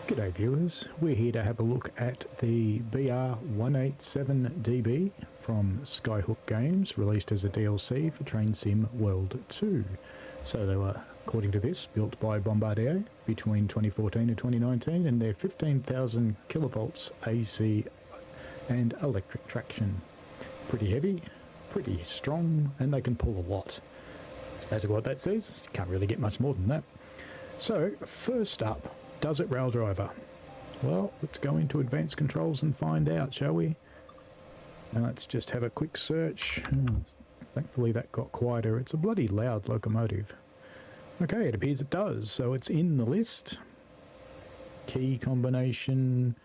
G'day viewers, we're here to have a look at the BR187DB from Skyhook Games, released as a DLC for Train Sim World 2. So they were, according to this, built by Bombardier between 2014 and 2019, and they're 15,000 kilovolts AC and electric traction. Pretty heavy, pretty strong, and they can pull a lot. That's basically what that says. You can't really get much more than that. So, first up, does it Raildriver? Well, let's go into advanced controls and find out, shall we? Now let's just have a quick search. Thankfully that got quieter. It's a bloody loud locomotive. Okay, it appears it does, so it's in the list. Key combination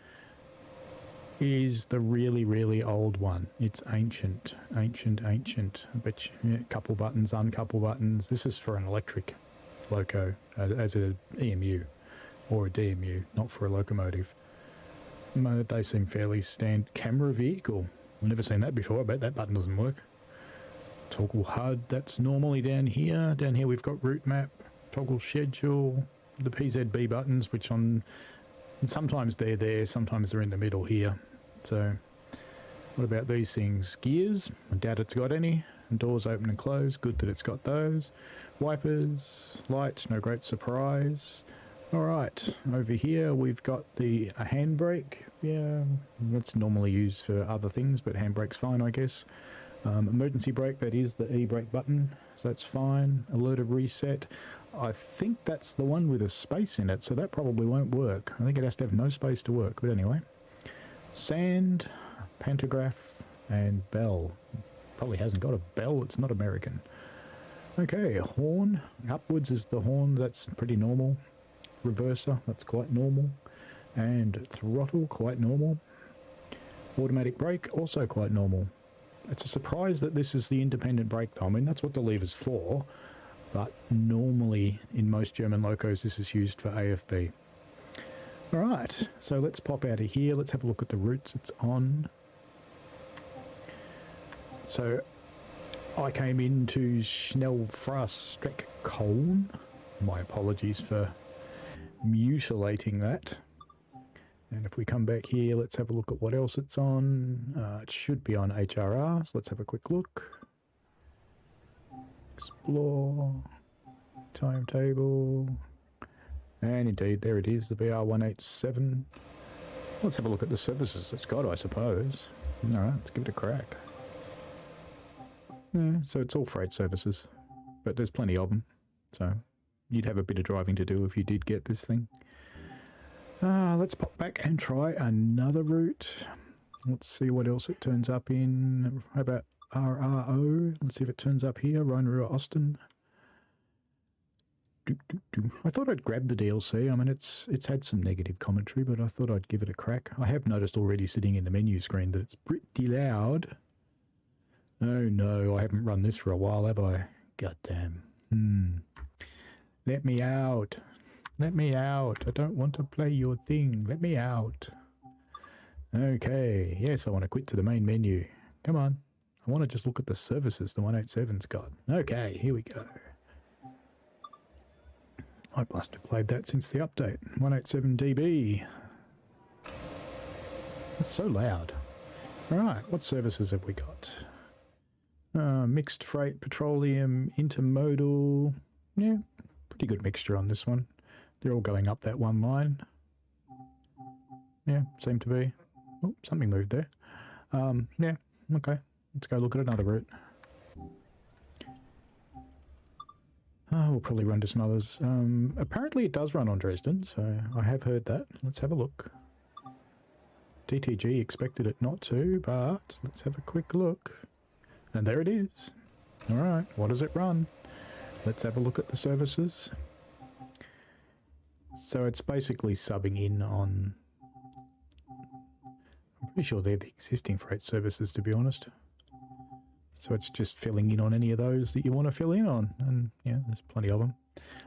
is the really old one. It's ancient. I bet you, a couple buttons, uncouple buttons. This is for an electric loco, as an EMU. Or a DMU, not for a locomotive. They seem fairly standard. Camera vehicle. I've never seen that before. I bet that button doesn't work. Toggle HUD, that's normally down here. Down here we've got route map, toggle schedule, the PZB buttons, which and sometimes they're there, sometimes they're in the middle here. So, what about these things? Gears, I doubt it's got any. And doors open and close, good that it's got those. Wipers, lights, no great surprise. Alright, over here we've got a handbrake. Yeah, that's normally used for other things, but handbrake's fine, I guess. Emergency brake, that is the E-brake button, so that's fine. Alerted reset. I think that's the one with a space in it, so that probably won't work. I think it has to have no space to work, but anyway. Sand, pantograph, and bell. Probably hasn't got a bell, it's not American. Okay, horn. Upwards is the horn, that's pretty normal. Reverser, that's quite normal. And throttle, quite normal. Automatic brake, also quite normal. It's a surprise that this is the independent brake. I mean, that's what the lever's for, but normally in most German locos this is used for AFB. Alright, so let's pop out of here. Let's have a look at the routes it's on. So, I came into Schnellfraßstreckköln. My apologies for mutilating that. And if we come back here, let's have a look at what else it's on. It should be on HRR, so let's have a quick look. Explore. Timetable. And indeed, there it is, the BR187. Let's have a look at the services it's got, I suppose. Alright, let's give it a crack. Yeah, so it's all freight services, but there's plenty of them, so you'd have a bit of driving to do if you did get this thing. Let's pop back and try another route. Let's see what else it turns up in. How about RRO? Let's see if it turns up here. Rhine-Ruhr Osten. I thought I'd grab the DLC. I mean, it's had some negative commentary, but I thought I'd give it a crack. I have noticed already sitting in the menu screen that it's pretty loud. Oh no, I haven't run this for a while, have I? God damn. Let me out. Let me out. I don't want to play your thing. Let me out. Okay. Yes, I want to quit to the main menu. Come on. I want to just look at the services the 187's got. Okay, here we go. I must have played that since the update. 187DB. That's so loud. Alright, what services have we got? Mixed freight, petroleum, intermodal. Yeah, pretty good mixture on this one. They're all going up that one line. Yeah, seem to be. Oh, something moved there. Yeah, okay. Let's go look at another route. We'll probably run to some others. Apparently it does run on Dresden, so I have heard that. Let's have a look. DTG expected it not to, but let's have a quick look. And there it is. Alright, what does it run? Let's have a look at the services. So it's basically subbing in on... I'm pretty sure they're the existing freight services, to be honest. So it's just filling in on any of those that you want to fill in on. And yeah, there's plenty of them.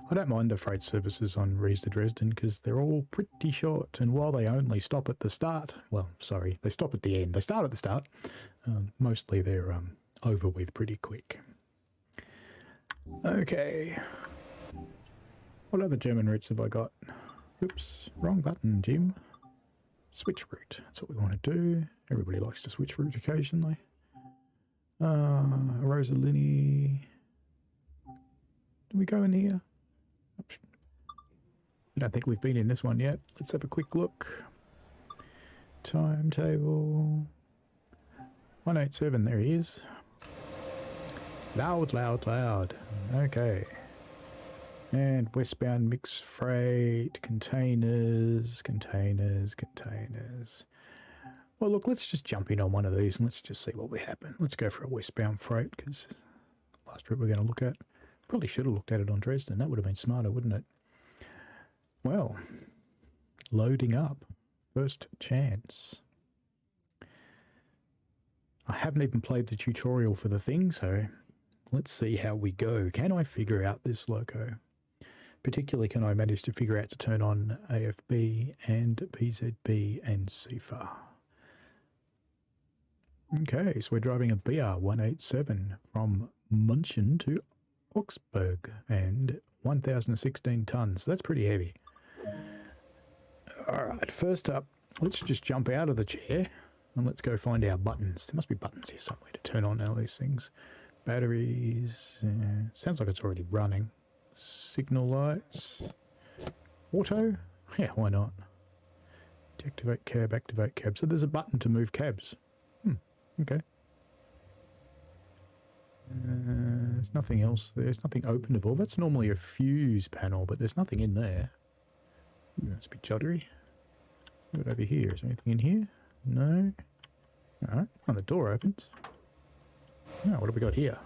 I don't mind the freight services on Riesa Dresden because they're all pretty short. And while they only stop at the start... Well, sorry, they stop at the end. They start at the start. Mostly they're over with pretty quick. Okay. What other German routes have I got? Oops, wrong button, Jim. Switch route. That's what we want to do. Everybody likes to switch route occasionally. Rosalini. Do we go in here? I don't think we've been in this one yet. Let's have a quick look. Timetable. 187, there he is. Loud, loud, loud. Okay. And westbound mixed freight, containers. Well, look, let's just jump in on one of these and let's just see what we happen. Let's go for a westbound freight because last route we're going to look at. Probably should have looked at it on Dresden. That would have been smarter, wouldn't it? Well, loading up. First chance. I haven't even played the tutorial for the thing, so let's see how we go. Can I figure out this loco? Particularly, can I manage to figure out to turn on AFB and PZB and CFA? Okay, so we're driving a BR187 from München to Augsburg and 1,016 tons. That's pretty heavy. Alright, first up, let's just jump out of the chair and let's go find our buttons. There must be buttons here somewhere to turn on all these things. Batteries, sounds like it's already running. Signal lights. Auto? Yeah, why not? Deactivate cab, activate cab. So there's a button to move cabs. Okay. There's nothing else. There's nothing openable. That's normally a fuse panel, but there's nothing in there. Ooh, that's a bit juddery. What over here? Is there anything in here? No. Alright. Oh, the door opens. Oh, what have we got here?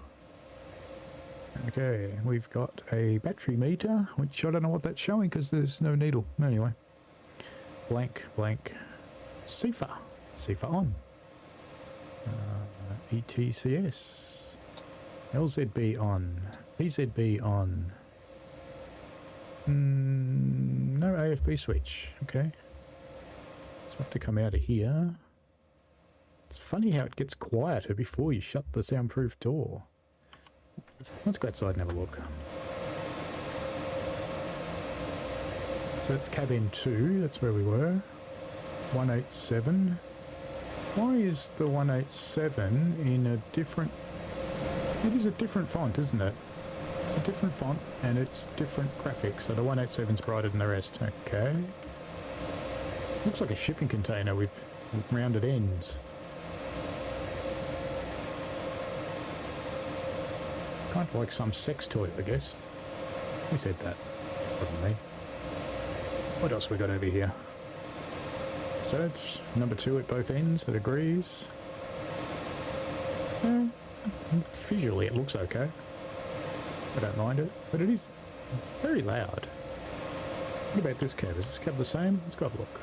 Okay, we've got a battery meter, which I don't know what that's showing because there's no needle. Anyway. Blank. CFA. CFA on. ETCS. LZB on. PZB on. No AFB switch. Okay. So I have to come out of here. It's funny how it gets quieter before you shut the soundproof door. Let's go outside and have a look. So that's cabin 2. That's where we were. 187. Why is the 187 in a different... It is a different font, isn't it? It's a different font and it's different graphics. So the 187's brighter than the rest. Okay. Looks like a shipping container with rounded ends. Kind of like some sex toy, I guess. Who said that? Wasn't me. What else we got over here? So it's number 2 at both ends. It agrees. Visually, it looks okay. I don't mind it, but it is very loud. What about this cab? Is this cab the same? Let's go have a look.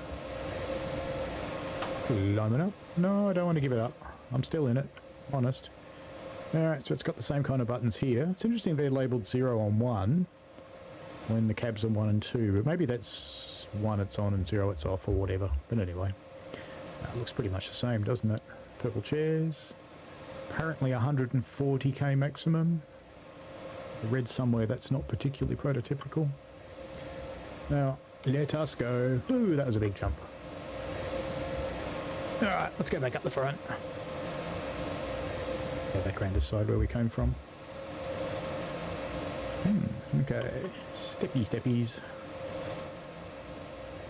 Climbing up? No, I don't want to give it up. I'm still in it. Honest. Alright, so it's got the same kind of buttons here. It's interesting they're labelled 0 on 1 when the cabs are 1 and 2, but maybe that's 1 it's on and 0 it's off or whatever. But anyway, it looks pretty much the same, doesn't it? Purple chairs. Apparently 140k maximum. I read somewhere that's not particularly prototypical. Now, let us go. Ooh, that was a big jump. Alright, let's go back up the front. Go back around this side where we came from. Okay. Steppies.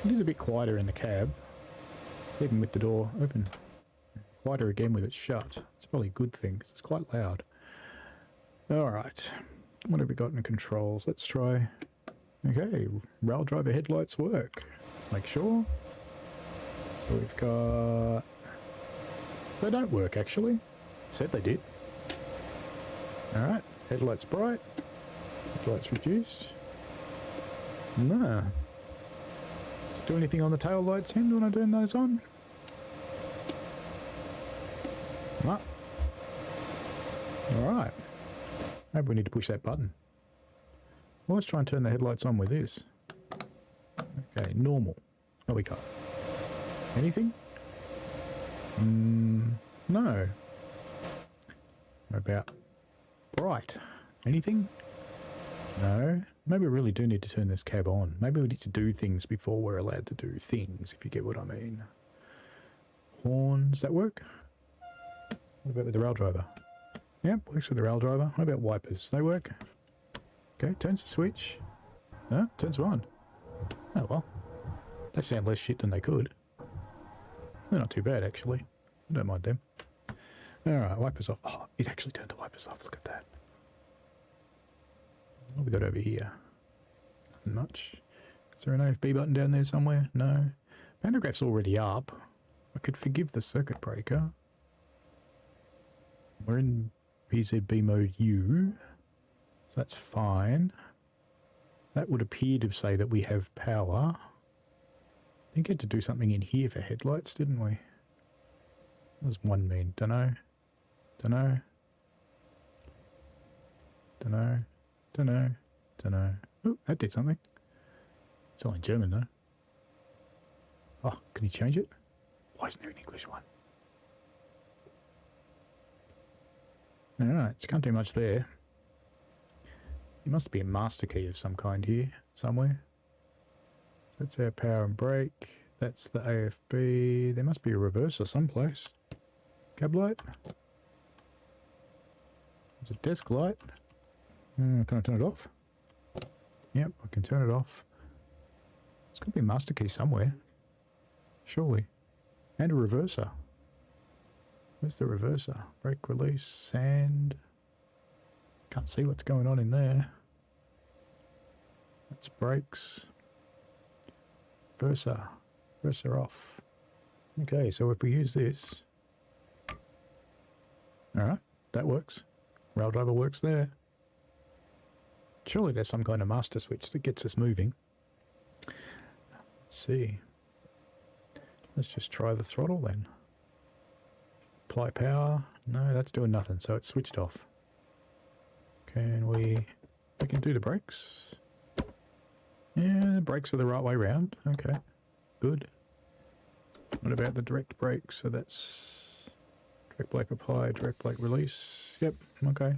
It is a bit quieter in the cab, even with the door open. Quieter again with it shut. It's probably a good thing because it's quite loud. Alright. What have we got in controls? Let's try... Okay, Raildriver headlights work. Make sure. So we've got... They don't work actually. It said they did. Alright, headlights bright. Headlights reduced. No. Does it do anything on the tail lights end when I turn those on? No. Alright. Maybe we need to push that button. Well, let's try and turn the headlights on with this. Okay, normal. What we got? Anything? No. What about bright? Anything? No, maybe we really do need to turn this cab on. Maybe we need to do things before we're allowed to do things, if you get what I mean. Horn, does that work? What about with the Raildriver? Yep, works with the Raildriver. What about wipers? They work? Okay, turns the switch. Huh? Turns them on. Oh well. They sound less shit than they could. They're not too bad, actually. I don't mind them. Alright, wipers off. Oh, it actually turned the wipers off. Look at that. What have we got over here? Nothing much. Is there an AFB button down there somewhere? No. Pantograph's already up. I could forgive the circuit breaker. We're in PZB mode U. So that's fine. That would appear to say that we have power. I think we had to do something in here for headlights, didn't we? What does one mean? Dunno. Dunno. Dunno. Dunno. Dunno. Oh, that did something. It's all in German though. Oh, can you change it? Why isn't there an English one? Alright, so can't do much there. There must be a master key of some kind here, somewhere. So that's our power and brake. That's the AFB. There must be a reverser someplace. Cab light. There's a desk light. Can I turn it off? Yep, I can turn it off. There's got to be a master key somewhere. Surely. And a reverser. Where's the reverser? Brake release, sand. Can't see what's going on in there. That's brakes. Reverser. Reverser off. Okay, so if we use this... Alright, that works. Raildriver works there. Surely there's some kind of master switch that gets us moving. Let's see. Let's just try the throttle then. Apply power. No, that's doing nothing, so it's switched off. Can we can do the brakes? Yeah, the brakes are the right way round. Okay, good. What about the direct brakes? So that's direct brake apply, direct brake release. Yep, okay.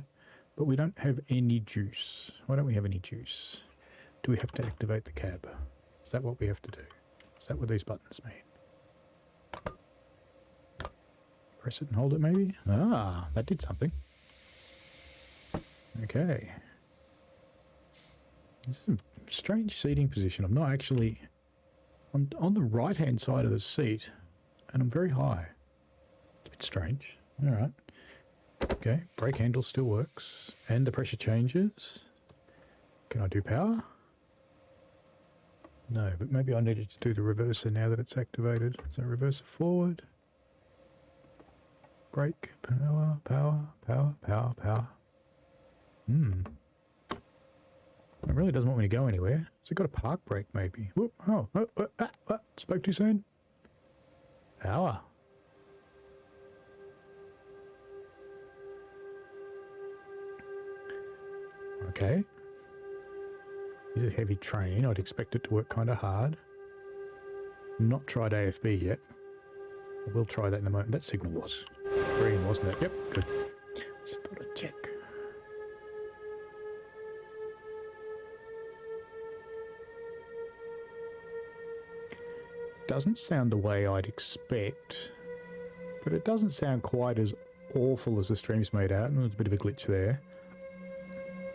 But we don't have any juice. Why don't we have any juice? Do we have to activate the cab? Is that what we have to do? Is that what these buttons mean? Press it and hold it maybe? Ah, that did something. Okay. This is a strange seating position. I'm not actually... I'm on the right-hand side of the seat, and I'm very high. It's a bit strange. Alright. Okay, brake handle still works. And the pressure changes. Can I do power? No, but maybe I needed to do the reverser now that it's activated. So reverser forward. Brake, power, power, power, power, power. It really doesn't want me to go anywhere. Has it got a park brake maybe? Whoop, spoke too soon. Power. Okay. It's a heavy train. I'd expect it to work kind of hard. Not tried AFB yet. I will try that in a moment. That signal was green, wasn't it? Yep, good. Just thought I'd check. Doesn't sound the way I'd expect, but it doesn't sound quite as awful as the stream's made out. There's a bit of a glitch there.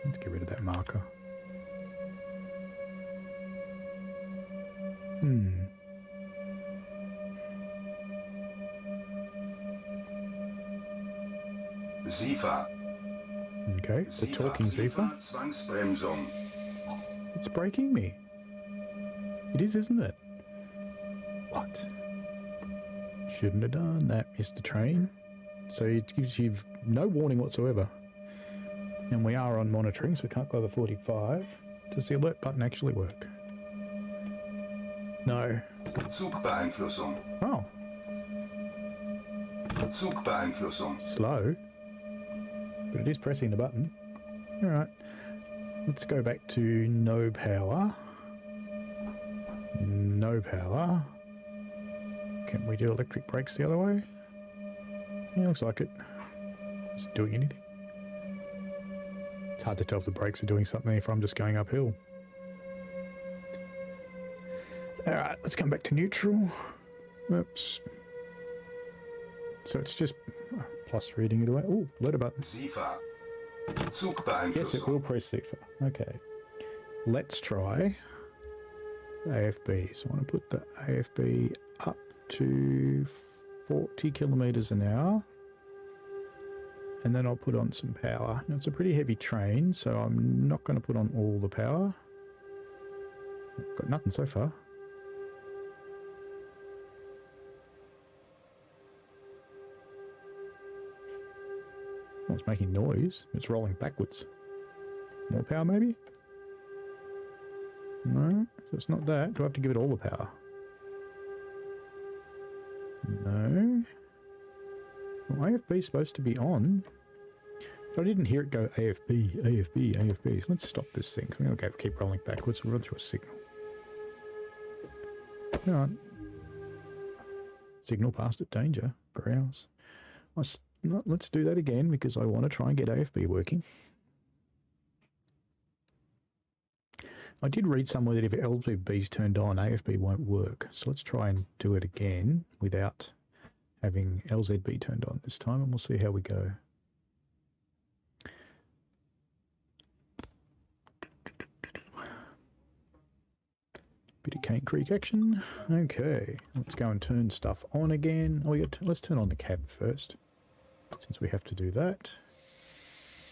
Let's get rid of that marker. SIFA. Okay, it's a talking SIFA. Zwangsbremsung. It's braking me. It is, isn't it? What? Shouldn't have done that, Mr. Train. So it gives you no warning whatsoever. And we are on monitoring, so we can't go over 45. Does the alert button actually work? No. Zugbeeinflussung. Oh. Zugbeeinflussung. Slow. But it is pressing the button. Alright. Let's go back to no power. No power. Can we do electric brakes the other way? Yeah, looks like it. Is it doing anything? It's hard to tell if the brakes are doing something if I'm just going uphill. Alright, let's come back to neutral. Oops. So it's just plus reading it away. Oh, letter button. SIFA. Yes, it Zugbeeinflussung. will press SIFA. Okay. Let's try AFB. So I want to put the AFB up to 40 kilometers an hour. And then I'll put on some power. Now, it's a pretty heavy train, so I'm not going to put on all the power. Got nothing so far. Oh, it's making noise. It's rolling backwards. More power, maybe? No, so it's not that. Do I have to give it all the power? No. Well, AFB is supposed to be on. But I didn't hear it go AFB, AFB, AFB. So let's stop this thing. So I'm going to keep rolling backwards. We'll run through a signal. Alright. Signal passed at danger. Browse. Let's do that again because I want to try and get AFB working. I did read somewhere that if LZB is turned on, AFB won't work. So let's try and do it again without having LZB turned on this time, and we'll see how we go. Bit of Cane Creek action. Okay, let's go and turn stuff on again. Oh, let's turn on the cab first, since we have to do that.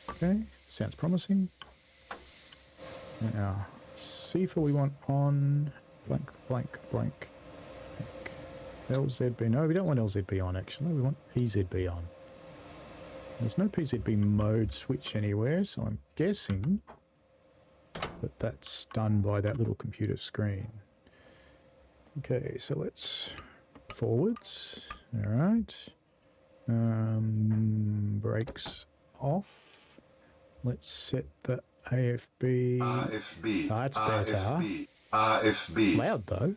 Okay, sounds promising. Now, SIFA we want on blank, blank, blank. LZB, no, we don't want LZB on actually, we want PZB on. There's no PZB mode switch anywhere, so I'm guessing that that's done by that little computer screen. Okay, so let's forwards, alright. Brakes off. Let's set the AFB. AFB. That's better. AFB. AFB. It's loud though.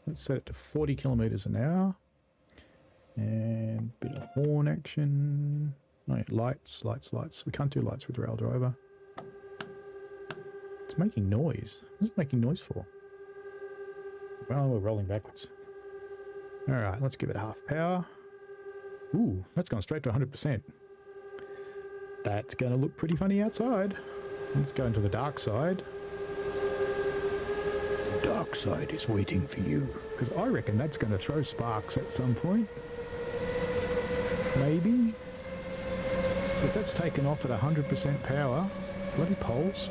Let's set it to 40 kilometers an hour. And a bit of horn action. No, lights. We can't do lights with Raildriver. It's making noise. What's it making noise for? Well, we're rolling backwards. Alright, let's give it half power. Ooh, that's gone straight to 100%. That's going to look pretty funny outside. Let's go into the dark side. The dark side is waiting for you. Because I reckon that's going to throw sparks at some point. Maybe. Because that's taken off at 100% power. Bloody poles.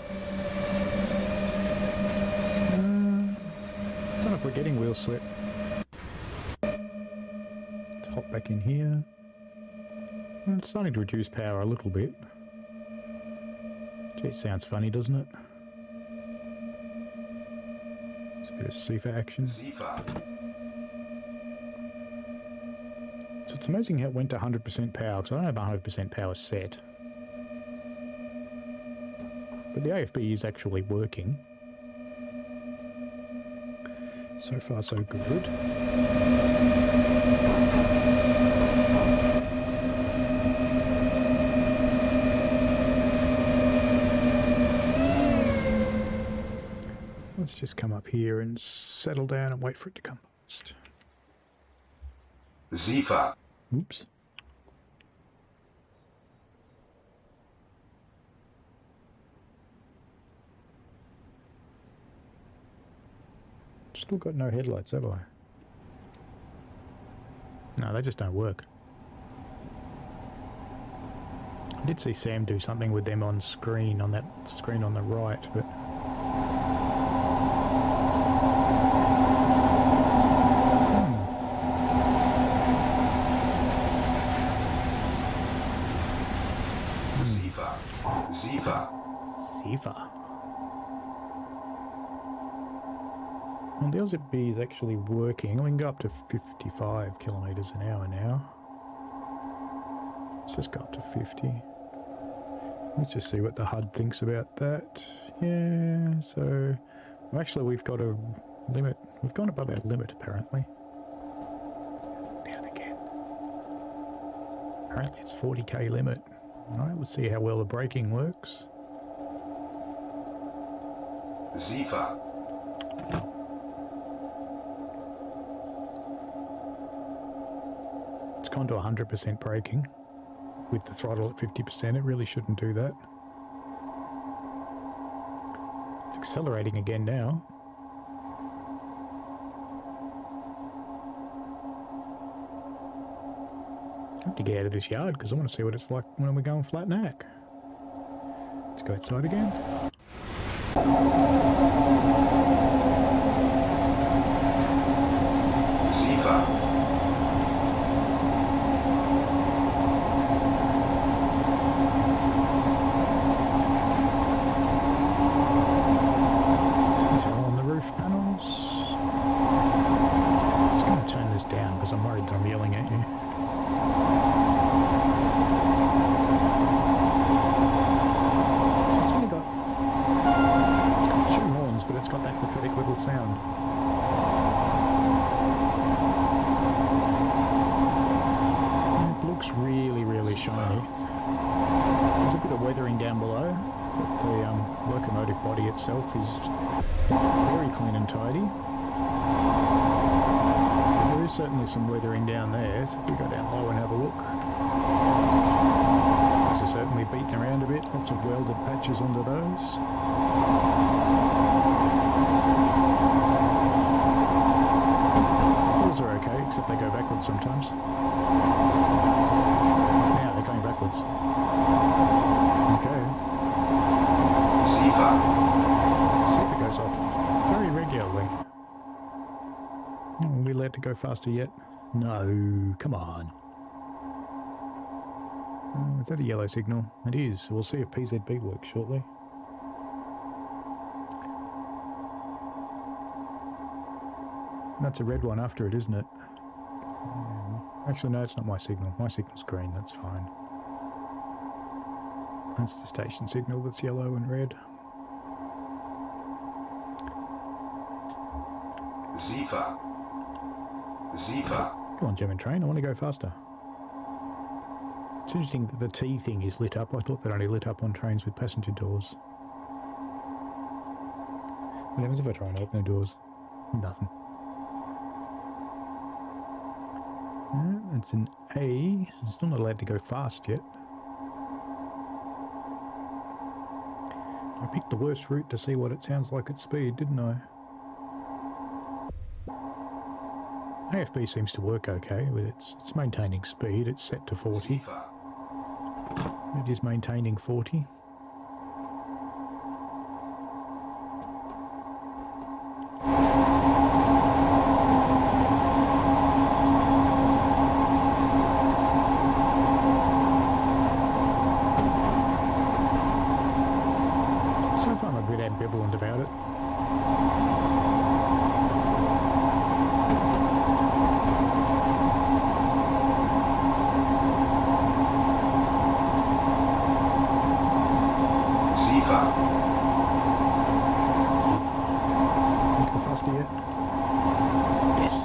I don't know if we're getting wheel slip. Let's hop back in here. Well, it's starting to reduce power a little bit. Gee, it sounds funny, doesn't it? It's a bit of SIFA action. SIFA. So it's amazing how it went to 100% power, because I don't have 100% power set. But the AFB is actually working. So far, so good. Let's just come up here and settle down and wait for it to come past. SIFA. Oops. Still got no headlights, have I? No, they just don't work. I did see Sam do something with them on screen, on that screen on the right, but... SIFA. SIFA. SIFA. Well, the LZB is actually working. We can go up to 55 kilometers an hour now. Let's just go up to 50. Let's just see what the HUD thinks about that. Yeah, so... Well, actually, we've got a limit. We've gone above our limit, apparently. Down again. Apparently, it's 40k limit. Alright, let's see how well the braking works. Zifa. It's gone to 100% braking with the throttle at 50%. It really shouldn't do that. It's accelerating again now. I have to get out of this yard because I want to see what it's like when we're going flat neck. Let's go outside again. Zifa. On the roof panels. Just going to turn this down because I'm worried that I'm yelling at you. So it's only got two horns, but it's got that pathetic little sound. It looks really, really shiny. There's a bit of weathering down below, but the locomotive body itself is very clean and tidy. But there is certainly some weathering down there, so if we go down low and have a look. This is certainly beaten around a bit, lots of welded patches under those. Those are okay, except they go backwards sometimes. Now they're going backwards. Okay. Zifa. See if it goes off very regularly. Are we allowed to go faster yet? No, come on. Oh, is that a yellow signal? It is. We'll see if PZB works shortly. That's a red one after it, isn't it? Actually, no, it's not my signal. My signal's green, that's fine. That's the station signal that's yellow and red. Zifa. Zifa. Come on, German train, I want to go faster. It's interesting that the T thing is lit up. I thought that only lit up on trains with passenger doors. What happens if I try and open the doors? Nothing. It's an A. It's not allowed to go fast yet. I picked the worst route to see what it sounds like at speed, didn't I? AFB seems to work okay, but it's maintaining speed. It's set to 40. Zifa. It is maintaining 40. So far I'm a bit ambivalent about it. Zifa. Go faster yet? Yes.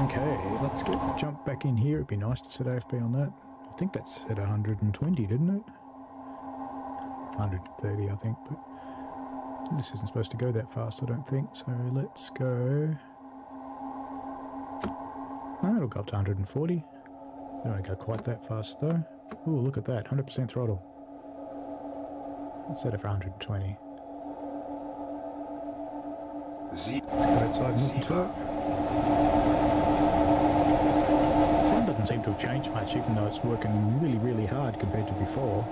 Okay, let's jump back in here. It'd be nice to set AFB on that. I think that's set 120, didn't it? 130, I think, but this isn't supposed to go that fast, I don't think. So let's go. No, it'll go up to 140. Don't want to go quite that fast though. Ooh, look at that, 100% throttle. Let's set it for 120. Let's go outside and listen to it. Sound doesn't seem to have changed much, even though it's working really, really hard compared to before.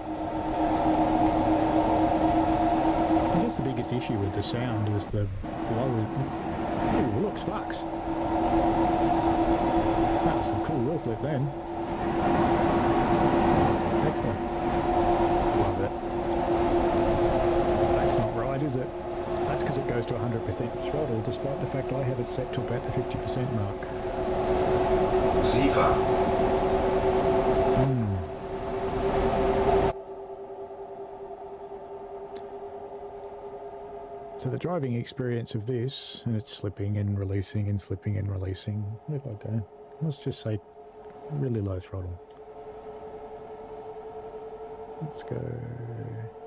I guess the biggest issue with the sound is the low. Ooh, look, sparks. That's some cool wheel flip then. Excellent. Love it. That's not right, is it? That's because it goes to 100% throttle, despite the fact I have it set to about the 50% mark. Zifa. So the driving experience of this, and it's slipping and releasing and slipping and releasing. Where do I go? Let's just say really low throttle. Let's go.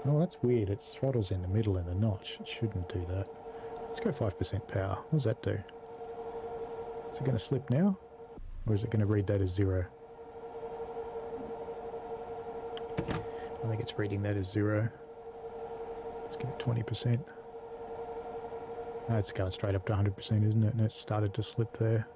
Oh, that's weird. Its throttle's in the middle in the notch. It shouldn't do that. Let's go 5% power. What does that do? Is it going to slip now? Or is it going to read that as 0? I think it's reading that as 0. Let's give it 20%. That's going straight up to 100%, isn't it? And it's started to slip there.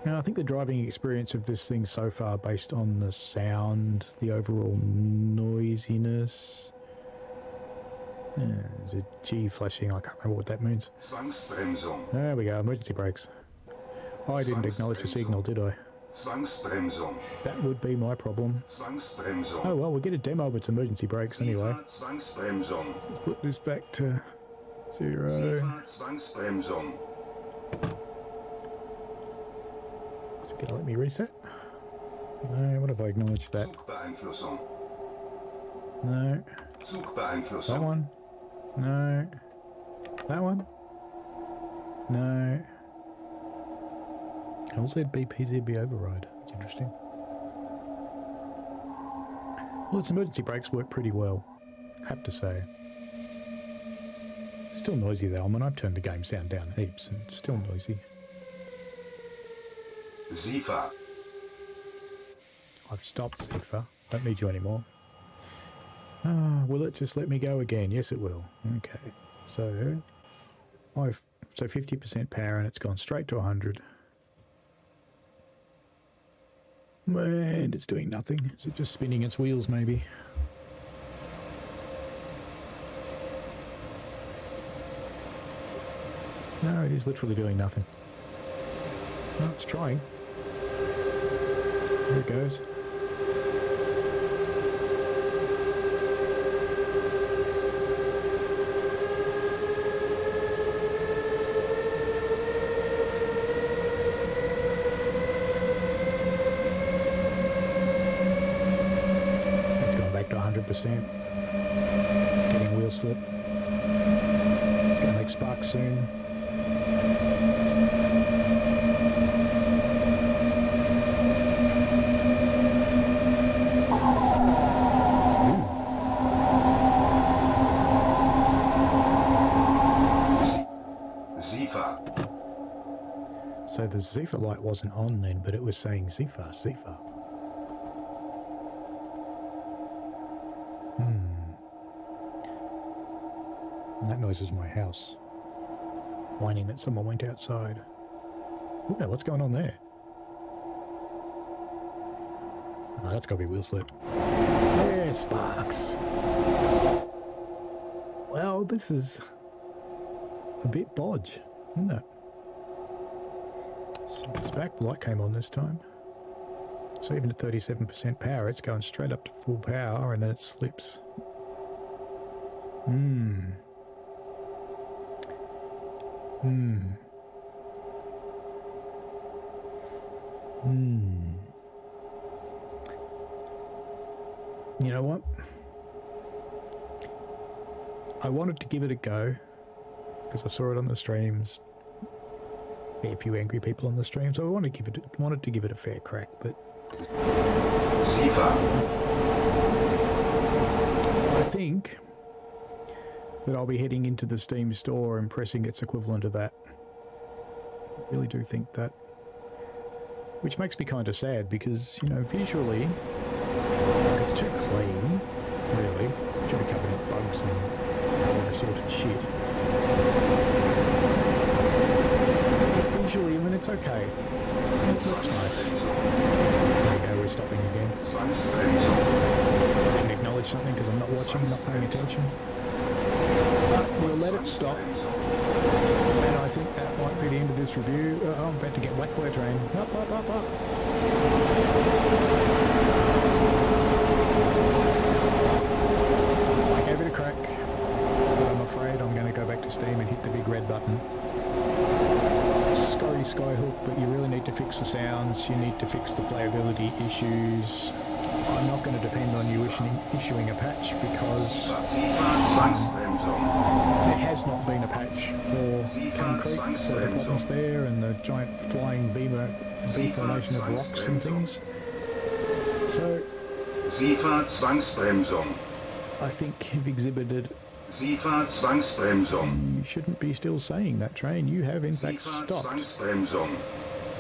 Now, I think the driving experience of this thing so far, based on the sound, the overall noisiness... there's a G flashing, I can't remember what that means. Zwangsbremsung. There we go, emergency brakes. I didn't acknowledge the signal, did I? Zwangsbremsung. That would be my problem. Zwangsbremsung. Oh well, we'll get a demo of its emergency brakes anyway. Zwangsbremsung. Let's put this back to 0. Zwangsbremsung. Is it going to let me reset? No, what if I acknowledge that? Zugbeeinflussung. No. Zugbeeinflussung. That one? No. That one? No. I also had BPZB override. That's interesting. Well, its emergency brakes work pretty well, have to say. Still noisy though. I mean, I've turned the game sound down heaps and it's still noisy. Zifa. I've stopped, Zifa. Don't need you anymore. Ah, will it just let me go again? Yes, it will. Okay. So 50% power and it's gone straight to 100. And it's doing nothing. Is it just spinning its wheels, maybe? No, it is literally doing nothing. No, it's trying. There it goes. It's getting wheel slip. It's going to make sparks soon. Zifa. So the Zifa light wasn't on then, but it was saying Zifa, Zifa. That noise is my house. Whining that someone went outside. Yeah, what's going on there? Oh, that's got to be wheel slip. Yeah, sparks. Well, this is a bit bodge, isn't it? So it's back. The light came on this time. So even at 37% power, it's going straight up to full power and then it slips. You know what? I wanted to give it a go because I saw it on the streams. A few angry people on the stream, so I wanted to give it a fair crack, but Zifa. I think that I'll be heading into the Steam store and pressing its equivalent of that. I really do think that. Which makes me kind of sad because, you know, visually, it's too clean, really. It should be covered in bugs and other assorted shit. But visually, I mean, it's okay. It looks nice. There we go, we're stopping again. I didn't acknowledge something because I'm not watching, not paying attention. But we'll let it stop. And I think that might be the end of this review. I'm about to get whacked by a train. Up, up, up, up. I gave it a crack, but I'm afraid I'm going to go back to Steam and hit the big red button. Sorry, Skyhook, but you really need to fix the sounds. You need to fix the playability issues. I'm not going to depend on you issuing a patch because Zwangsbremsung. there has not been a patch for concrete, so the problems there and the giant flying V formation of rocks and things. So SIFA Zwangsbremsung. I think you've exhibited. SIFA Zwangsbremsung. You shouldn't be still saying that, train. You have in fact SIFA stopped. Zwangsbremsung.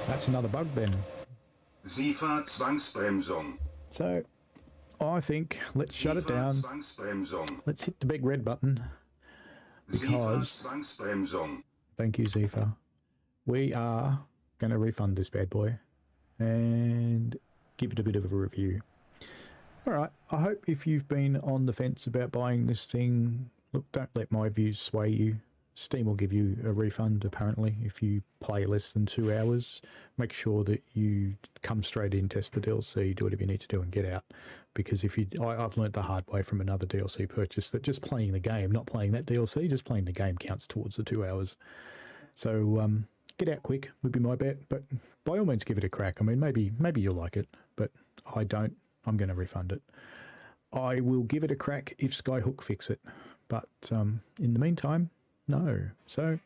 That's another bug then. SIFA Zwangsbremsung. So I think let's shut it down. Zwangsbremsung. Let's hit the big red button because Zwangsbremsung. thank you, Zifa. We are going to refund this bad boy and give it a bit of a review. All right, I hope if you've been on the fence about buying this thing, look, don't let my views sway you. Steam will give you a refund, apparently, if you play less than 2 hours. Make sure that you come straight in, test the DLC, do whatever you need to do and get out. Because if you, I've learnt the hard way from another DLC purchase that just playing the game, not playing that DLC, just playing the game counts towards the 2 hours. So get out quick would be my bet, but by all means give it a crack. I mean, maybe you'll like it, but I don't. I'm going to refund it. I will give it a crack if Skyhook fix it, but in the meantime, no. So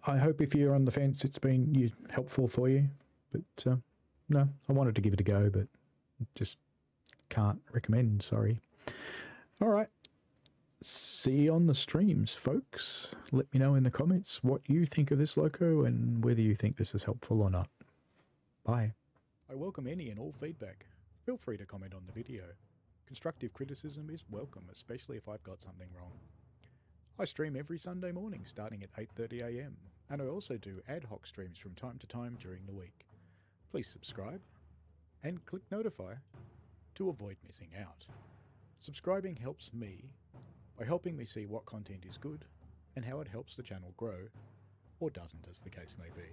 I hope if you're on the fence, it's been helpful for you. But no, I wanted to give it a go, but just can't recommend. Sorry. All right. See you on the streams, folks. Let me know in the comments what you think of this loco and whether you think this is helpful or not. Bye. I welcome any and all feedback. Feel free to comment on the video. Constructive criticism is welcome, especially if I've got something wrong. I stream every Sunday morning starting at 8:30 AM, and I also do ad hoc streams from time to time during the week. Please subscribe and click notify to avoid missing out. Subscribing helps me by helping me see what content is good and how it helps the channel grow, or doesn't as the case may be.